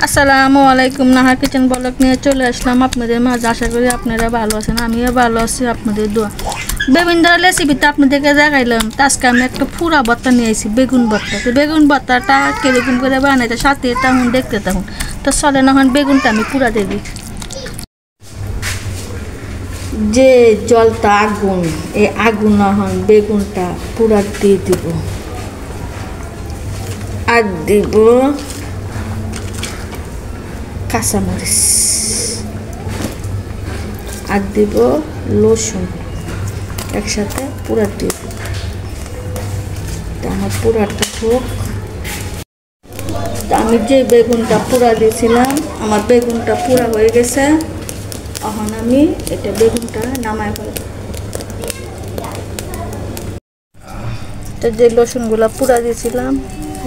আসসালামু আলাইকুম। Nahar kitchen blog নিয়ে চলে আসলাম আপনাদের মাঝে। আশা করি আপনারা ভালো আছেন, আমিও ভালো আছি, আপনাদের দোয়া। বেগুন ধরা রেসিপিটা আপনাদেরকে দেখাইলাম। আজকে আমি একটা পুরা ভর্তা নিয়ে আসি, বেগুন ভর্তা। তো বেগুন ভর্তাটা কিরকম করে বানাইতে সাথে তখন দেখতে থাকুন। তো চলে না হন বেগুনটা আমি পুরা দিয়ে দিই। যে জলটা আগুন, এই আগুন না হন বেগুনটা পুরা দিয়ে দিব। আর দিব কাঁচামরিচ, আর দিব রসুন, একসাথে পুরা দিয়ে দিব। আমার পুরাটা হোক। আমি যে বেগুনটা পুরা দিয়েছিলাম, আমার বেগুনটা পুরা হয়ে গেছে। এখন আমি এটা বেগুনটা নামাই ফেলব। তো যে রসুনগুলা পুরা দিয়েছিলাম,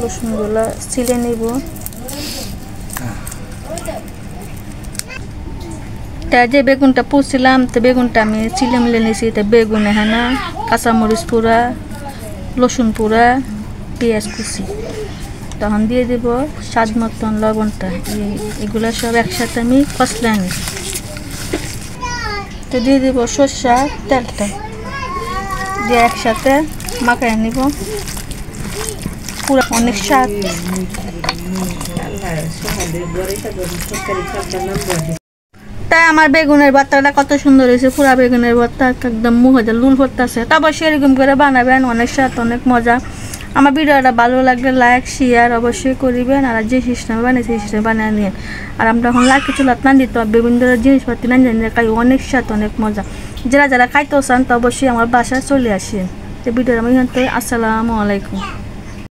রসুনগুলা ছিলে নিব। তা যে বেগুনটা পুষছিলাম, তো বেগুনটা আমি চিলে মিলে নিয়েছি। তো বেগুন এখানে কাঁচামরিচ পুরা, রসুন পুরা, পেঁয়াজ কুচি। তখন দিয়ে দেব স্বাদ মতন লবণটা। এগুলো সব একসাথে আমি কষলে নিই। তো দিয়ে দেব সরষার তেলটা, দিয়ে একসাথে মাখায় নিব। পুরো অনেক স্বাদ। তাই আমার বেগুনের ভর্তাটা কত সুন্দর হয়েছে। পুরা বেগুনের ভর্তা একদম মুখে লুল ভর্তাছে। তা অবশ্যই এরকম করে বানাবেন, অনেক স্বাদ, অনেক মজা। আমার ভিডিওটা ভালো লাগলে লাইক শেয়ার অবশ্যই করিবেন। আর যে সিস্টেমে বানিয়েছি সেই সিস্টেমে বানিয়ে নিন। আর আমরা এখন লাইকে চুলাত না দিতে হবে, বিভিন্ন ধরনের জিনিসপাতি না জানিয়ে খাই, অনেক স্বাদ, অনেক মজা। যারা যারা খাইতেও চান তো অবশ্যই আমার বাসায় চলে আসেন। তো ভিডিওটা আমি আসসালামু আলাইকুম।